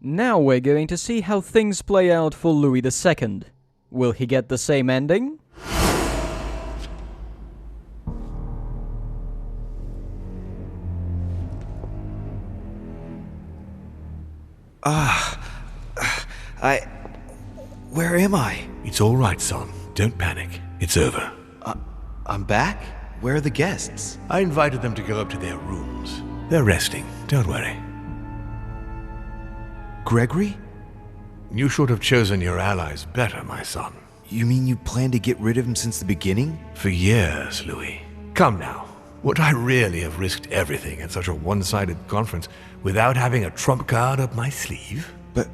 Now we're going to see how things play out for Louis II. Will he get the same ending? Where am I? It's all right, son. Don't panic. It's over. I'm back? Where are the guests? I invited them to go up to their rooms. They're resting. Don't worry. Gregory? You should have chosen your allies better, my son. You mean you planned to get rid of him since the beginning? For years, Louis. Come now. Would I really have risked everything at such a one-sided conference without having a trump card up my sleeve? But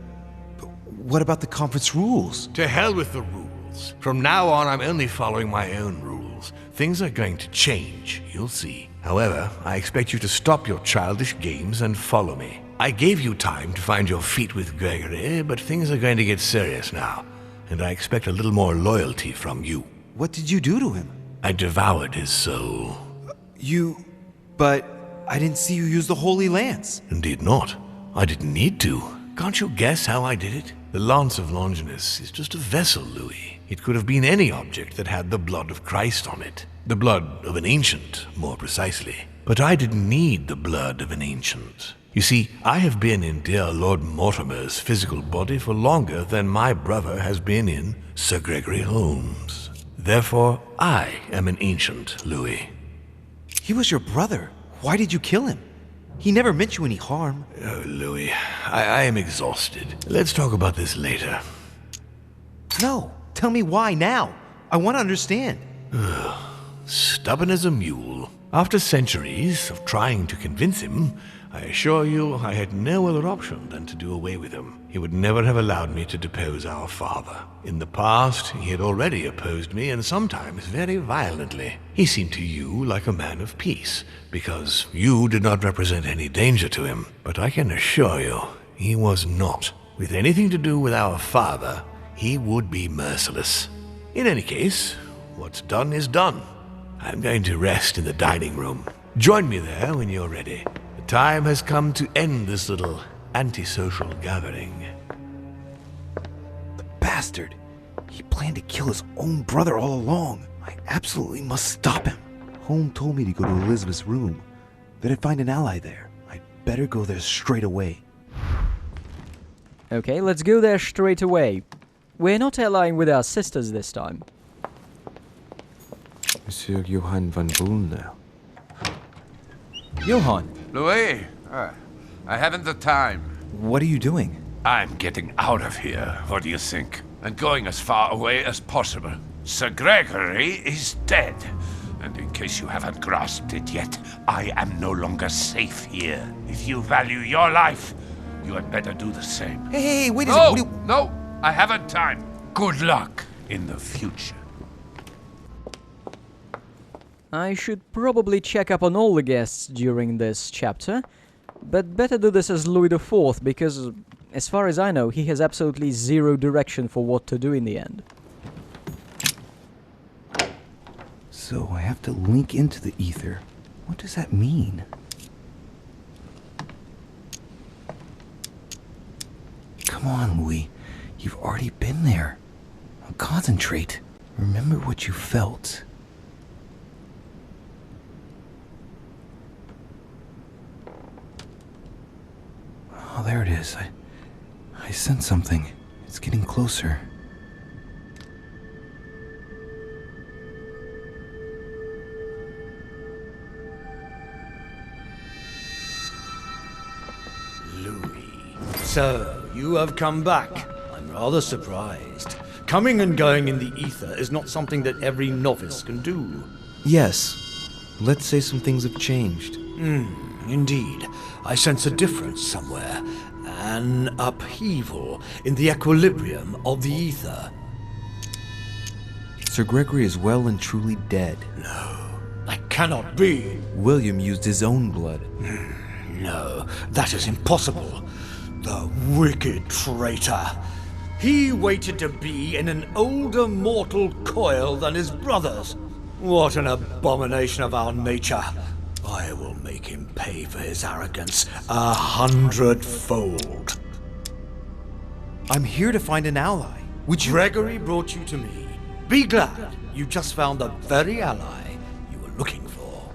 what about the conference rules? To hell with the rules. From now on, I'm only following my own rules. Things are going to change, you'll see. However, I expect you to stop your childish games and follow me. I gave you time to find your feet with Gregory, but things are going to get serious now, and I expect a little more loyalty from you. What did you do to him? I devoured his soul. But I didn't see you use the Holy Lance. Indeed not. I didn't need to. Can't you guess how I did it? The Lance of Longinus is just a vessel, Louis. It could have been any object that had the blood of Christ on it. The blood of an ancient, more precisely. But I didn't need the blood of an ancient. You see, I have been in dear Lord Mortimer's physical body for longer than my brother has been in Sir Gregory Holmes. Therefore, I am an ancient, Louis. He was your brother. Why did you kill him? He never meant you any harm. Oh, Louis, I am exhausted. Let's talk about this later. No, tell me why now. I want to understand. Stubborn as a mule. After centuries of trying to convince him, I assure you I had no other option than to do away with him. He would never have allowed me to depose our father. In the past, he had already opposed me, and sometimes very violently. He seemed to you like a man of peace, because you did not represent any danger to him. But I can assure you, he was not. With anything to do with our father, he would be merciless. In any case, what's done is done. I'm going to rest in the dining room. Join me there when you're ready. The time has come to end this little antisocial gathering. The bastard. He planned to kill his own brother all along. I absolutely must stop him. Home told me to go to Elizabeth's room. That I'd find an ally there. I'd better go there straight away. Okay, let's go there straight away. We're not allying with our sisters this time. Monsieur Johann van Boon there. Johann. Louis, I haven't the time. What are you doing? I'm getting out of here, what do you think? And going as far away as possible. Sir Gregory is dead. And in case you haven't grasped it yet, I am no longer safe here. If you value your life, you had better do the same. Hey, wait a second. No, I haven't time. Good luck in the future. I should probably check up on all the guests during this chapter, but better do this as Louis IV, because, as far as I know, he has absolutely zero direction for what to do in the end. So I have to link into the ether. What does that mean? Come on, Louis. You've already been there. Now concentrate. Remember what you felt. Oh, there it is. I sense something. It's getting closer. So, you have come back. I'm rather surprised. Coming and going in the ether is not something that every novice can do. Yes. Let's say some things have changed. Indeed. I sense a difference somewhere. An upheaval in the equilibrium of the ether. Sir Gregory is well and truly dead. No, that cannot be. William used his own blood. No, that is impossible. The wicked traitor. He waited to be in an older mortal coil than his brothers. What an abomination of our nature. I will make him pay for his arrogance 100-fold. I'm here to find an ally. Would you... Gregory brought you to me. Be glad you just found the very ally you were looking for.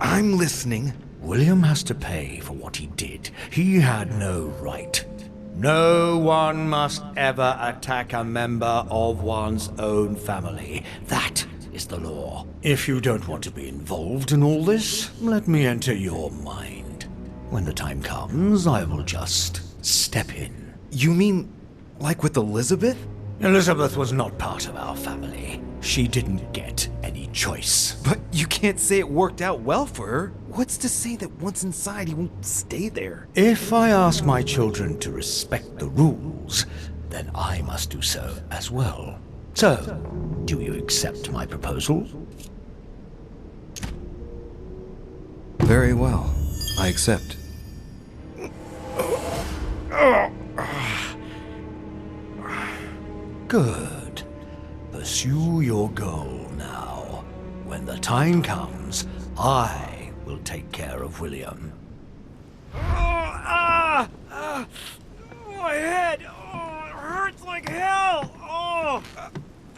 I'm listening. William has to pay for what he did. He had no right. No one must ever attack a member of one's own family. That is the law. If you don't want to be involved in all this, let me enter your mind. When the time comes, I will just step in. You mean like with Elizabeth? Elizabeth was not part of our family. She didn't get any choice. But you can't say it worked out well for her. What's to say that once inside he won't stay there? If I ask my children to respect the rules, then I must do so as well. So, do you accept my proposal? Very well. I accept. Good. Pursue your goal now. When the time comes, I will take care of William. My head! Oh, it hurts like hell! Oh!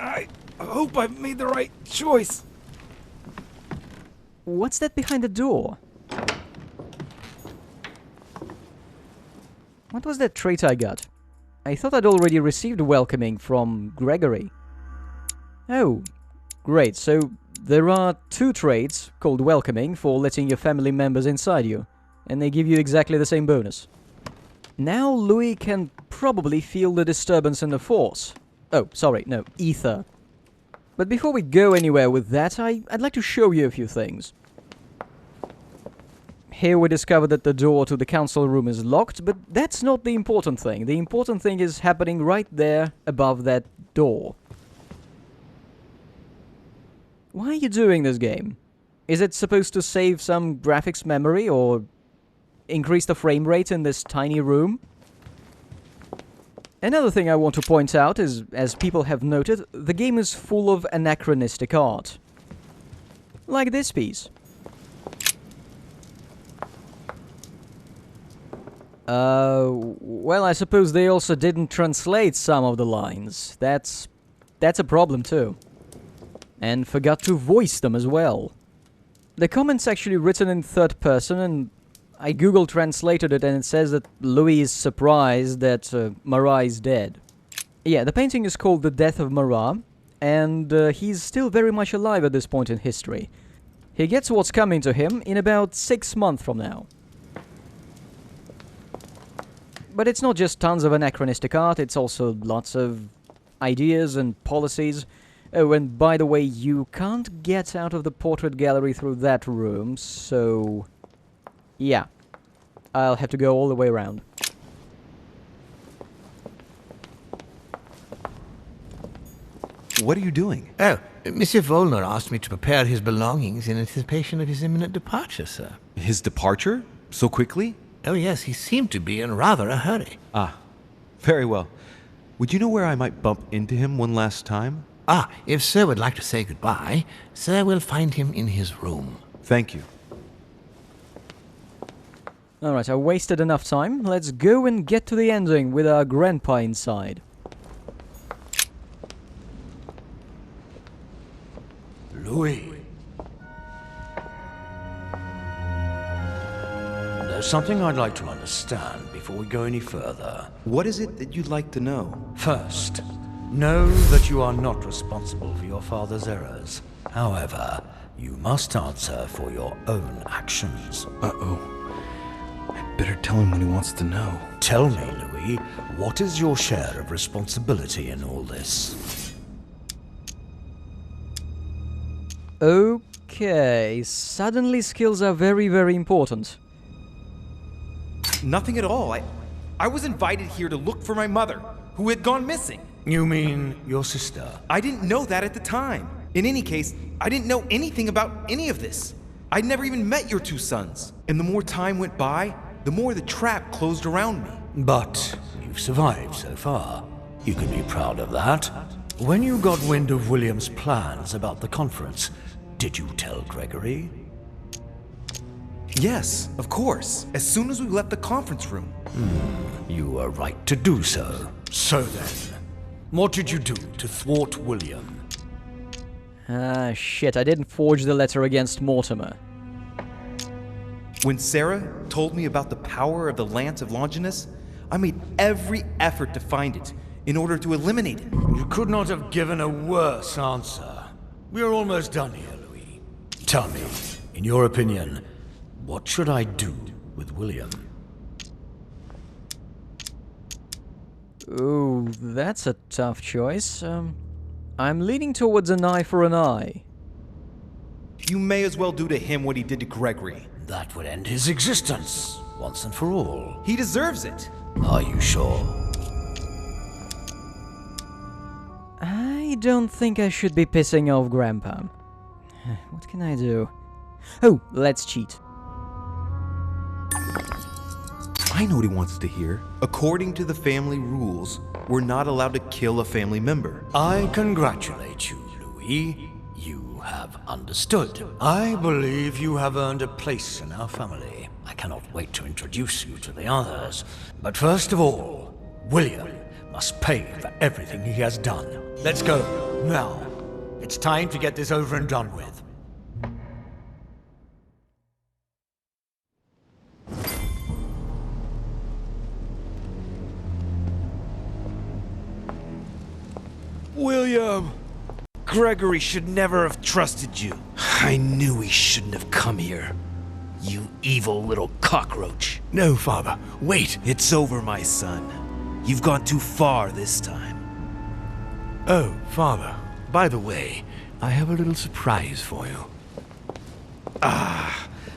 I hope I've made the right choice. What's that behind the door? What was that trait I got? I thought I'd already received welcoming from Gregory. Oh, great, so there are 2 traits called welcoming for letting your family members inside you, and they give you exactly the same bonus. Now Louis can probably feel the disturbance in the force. Oh, sorry, no, ether. But before we go anywhere with that, I'd like to show you a few things. Here we discover that the door to the council room is locked, but that's not the important thing. The important thing is happening right there above that door. Why are you doing this game? Is it supposed to save some graphics memory or increase the frame rate in this tiny room? Another thing I want to point out is, as people have noted, the game is full of anachronistic art. Like this piece. Well, I suppose they also didn't translate some of the lines. That's a problem too. And forgot to voice them as well. The comment's actually written in 3rd person, and I Google translated it, and it says that Louis is surprised that Marat is dead. Yeah, the painting is called The Death of Marat, and he's still very much alive at this point in history. He gets what's coming to him in about 6 months from now. But it's not just tons of anachronistic art, it's also lots of ideas and policies. Oh, and by the way, you can't get out of the portrait gallery through that room, so... yeah. I'll have to go all the way around. What are you doing? Oh, Monsieur Volner asked me to prepare his belongings in anticipation of his imminent departure, sir. His departure? So quickly? Oh yes, he seemed to be in rather a hurry. Ah, very well. Would you know where I might bump into him one last time? Ah, if sir would like to say goodbye, sir will find him in his room. Thank you. Alright, I wasted enough time. Let's go and get to the ending with our grandpa inside. Louis. There's something I'd like to understand before we go any further. What is it that you'd like to know? First, know that you are not responsible for your father's errors. However, you must answer for your own actions. Uh-oh. I better tell him what he wants to know. Tell me, Louis, what is your share of responsibility in all this? Okay, suddenly skills are very, very important. Nothing at all. I was invited here to look for my mother, who had gone missing. You mean your sister? I didn't know that at the time. In any case, I didn't know anything about any of this. I'd never even met your 2 sons. And the more time went by, the more the trap closed around me. But you've survived so far. You can be proud of that. When you got wind of William's plans about the conference, did you tell Gregory? Yes, of course. As soon as we left the conference room. You were right to do so. So then, what did you do to thwart William? Ah, shit, I didn't forge the letter against Mortimer. When Sarah told me about the power of the Lance of Longinus, I made every effort to find it in order to eliminate it. You could not have given a worse answer. We are almost done here, Louis. Tell me, in your opinion, what should I do with William? Ooh, that's a tough choice. I'm leaning towards an eye for an eye. You may as well do to him what he did to Gregory. That would end his existence, once and for all. He deserves it. Are you sure? I don't think I should be pissing off Grandpa. What can I do? Oh, let's cheat. I know what he wants to hear. According to the family rules, we're not allowed to kill a family member. I congratulate you, Louis. You have understood. I believe you have earned a place in our family. I cannot wait to introduce you to the others. But first of all, William must pay for everything he has done. Let's go, now. It's time to get this over and done with. William! Gregory should never have trusted you. I knew he shouldn't have come here. You evil little cockroach. No, Father, wait. It's over, my son. You've gone too far this time. Oh, Father, by the way, I have a little surprise for you.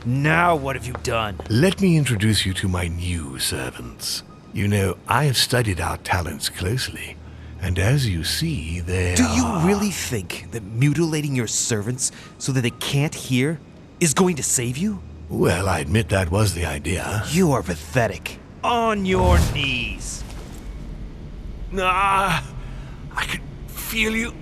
Now what have you done? Let me introduce you to my new servants. You know, I have studied our talents closely, and as you see, they Do you really think that mutilating your servants so that they can't hear is going to save you? Well, I admit that was the idea. You are pathetic. On your knees. I can feel you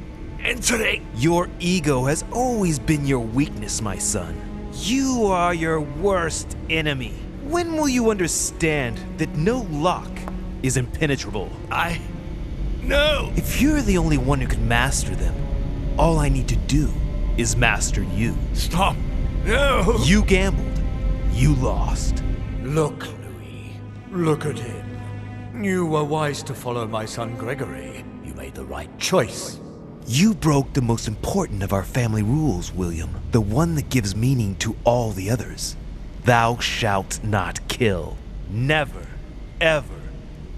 entering. Your ego has always been your weakness, my son. You are your worst enemy. When will you understand that no lock is impenetrable? No! If you're the only one who can master them, all I need to do is master you. Stop! No! You gambled. You lost. Look, Louis. Look at him. You were wise to follow my son Gregory. You made the right choice. You broke the most important of our family rules, William. The one that gives meaning to all the others. Thou shalt not kill. Never, ever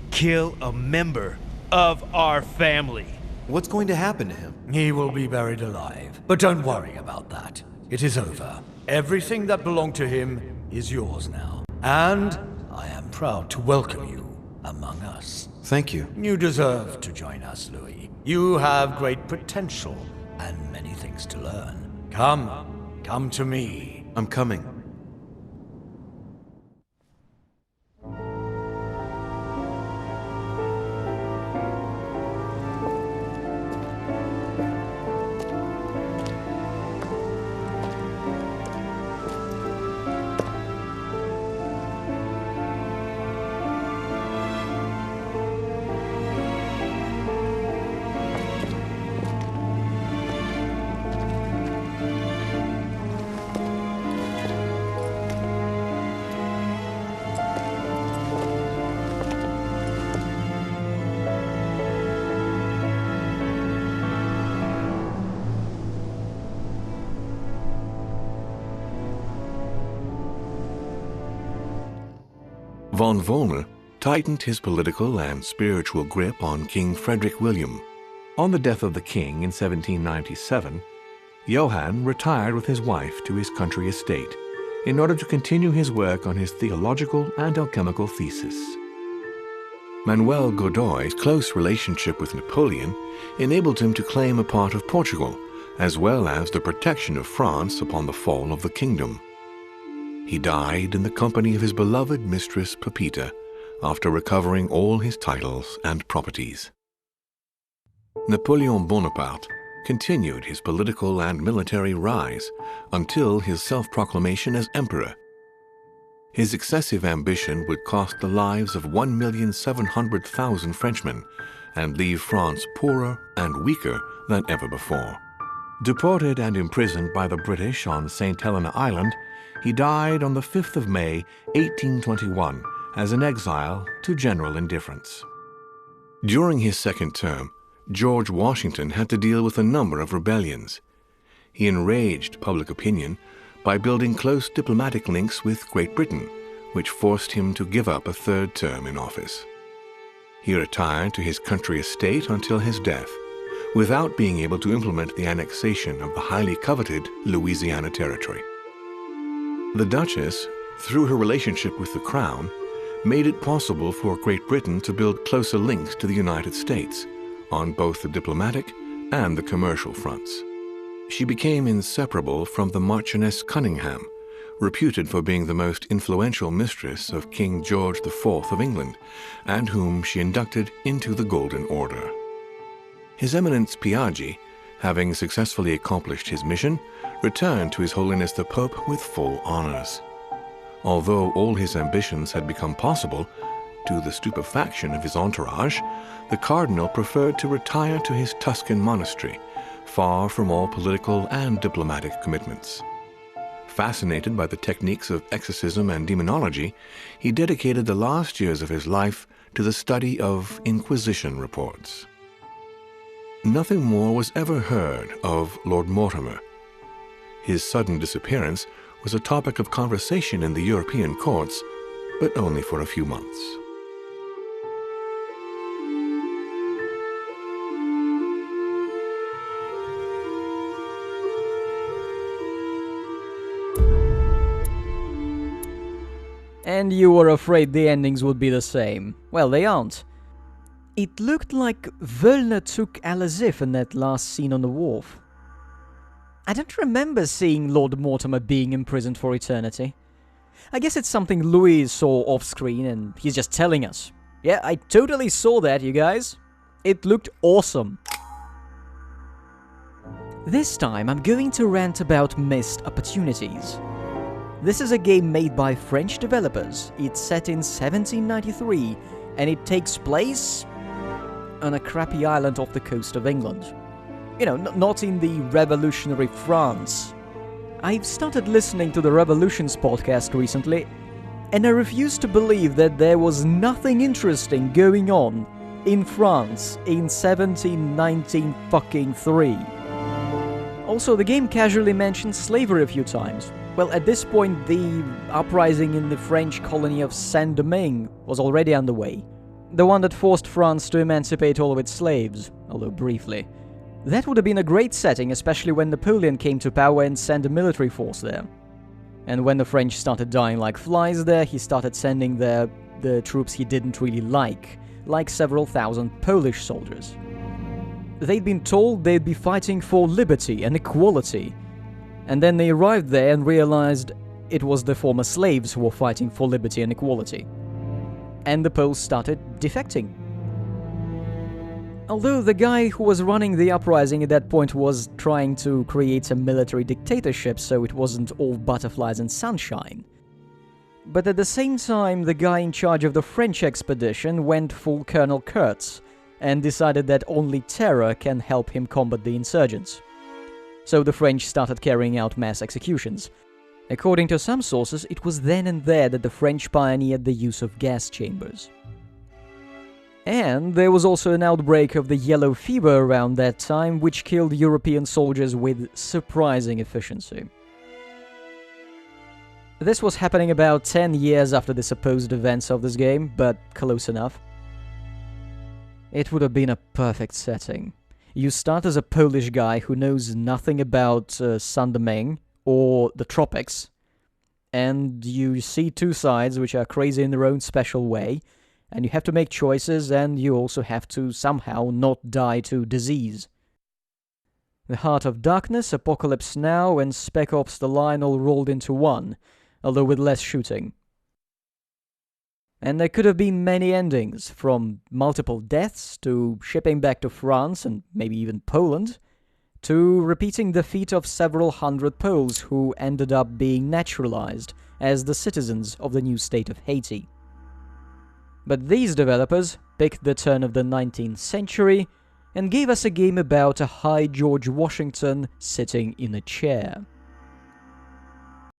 kill a member of our family. What's going to happen to him? He will be buried alive. But don't worry about that. It is over. Everything that belonged to him is yours now. And I am proud to welcome you among us. Thank you. You deserve to join us, Louis. You have great potential and many things to learn. Come to me. I'm coming. Von Vollmer tightened his political and spiritual grip on King Frederick William. On the death of the king in 1797, Johann retired with his wife to his country estate in order to continue his work on his theological and alchemical thesis. Manuel Godoy's close relationship with Napoleon enabled him to claim a part of Portugal, as well as the protection of France upon the fall of the kingdom. He died in the company of his beloved mistress Pepita after recovering all his titles and properties. Napoleon Bonaparte continued his political and military rise until his self-proclamation as emperor. His excessive ambition would cost the lives of 1,700,000 Frenchmen and leave France poorer and weaker than ever before. Deported and imprisoned by the British on St. Helena Island, he died on the 5th of May, 1821, as an exile to general indifference. During his second term, George Washington had to deal with a number of rebellions. He enraged public opinion by building close diplomatic links with Great Britain, which forced him to give up a third term in office. He retired to his country estate until his death, without being able to implement the annexation of the highly coveted Louisiana Territory. The Duchess, through her relationship with the Crown, made it possible for Great Britain to build closer links to the United States on both the diplomatic and the commercial fronts. She became inseparable from the Marchioness Cunningham, reputed for being the most influential mistress of King George IV of England, and whom she inducted into the Golden Order. His Eminence Piaggi, having successfully accomplished his mission, returned to His Holiness the Pope with full honors. Although all his ambitions had become possible, to the stupefaction of his entourage, the Cardinal preferred to retire to his Tuscan monastery, far from all political and diplomatic commitments. Fascinated by the techniques of exorcism and demonology, he dedicated the last years of his life to the study of Inquisition reports. Nothing more was ever heard of Lord Mortimer. His sudden disappearance was a topic of conversation in the European courts, but only for a few months. And you were afraid the endings would be the same. Well, they aren't. It looked like Völner took Al-Azif in that last scene on the wharf. I don't remember seeing Lord Mortimer being imprisoned for eternity. I guess it's something Louis saw off-screen and he's just telling us. Yeah, I totally saw that, you guys. It looked awesome. This time I'm going to rant about missed opportunities. This is a game made by French developers. It's set in 1793 and it takes place on a crappy island off the coast of England. You know, not in the revolutionary France. I've started listening to the Revolutions podcast recently, and I refuse to believe that there was nothing interesting going on in France in 1793. Also, the game casually mentions slavery a few times. Well, at this point, the uprising in the French colony of Saint-Domingue was already underway. The one that forced France to emancipate all of its slaves, although briefly. That would have been a great setting, especially when Napoleon came to power and sent a military force there. And when the French started dying like flies there, he started sending the troops he didn't really like several thousand Polish soldiers. They'd been told they'd be fighting for liberty and equality, and then they arrived there and realized it was the former slaves who were fighting for liberty and equality. And the Poles started defecting. Although the guy who was running the uprising at that point was trying to create a military dictatorship so it wasn't all butterflies and sunshine. But at the same time, the guy in charge of the French expedition went full Colonel Kurtz and decided that only terror can help him combat the insurgents. So the French started carrying out mass executions. According to some sources, it was then and there that the French pioneered the use of gas chambers. And there was also an outbreak of the yellow fever around that time, which killed European soldiers with surprising efficiency. This was happening about 10 years after the supposed events of this game, but close enough. It would have been a perfect setting. You start as a Polish guy who knows nothing about Saint-Domingue or the tropics, and you see two sides which are crazy in their own special way, and you have to make choices, and you also have to somehow not die to disease. The Heart of Darkness, Apocalypse Now, and Spec Ops The Line all rolled into one, although with less shooting. And there could have been many endings, from multiple deaths, to shipping back to France, and maybe even Poland, to repeating the feat of several hundred Poles who ended up being naturalized as the citizens of the new state of Haiti. But these developers picked the turn of the 19th century and gave us a game about a high George Washington sitting in a chair.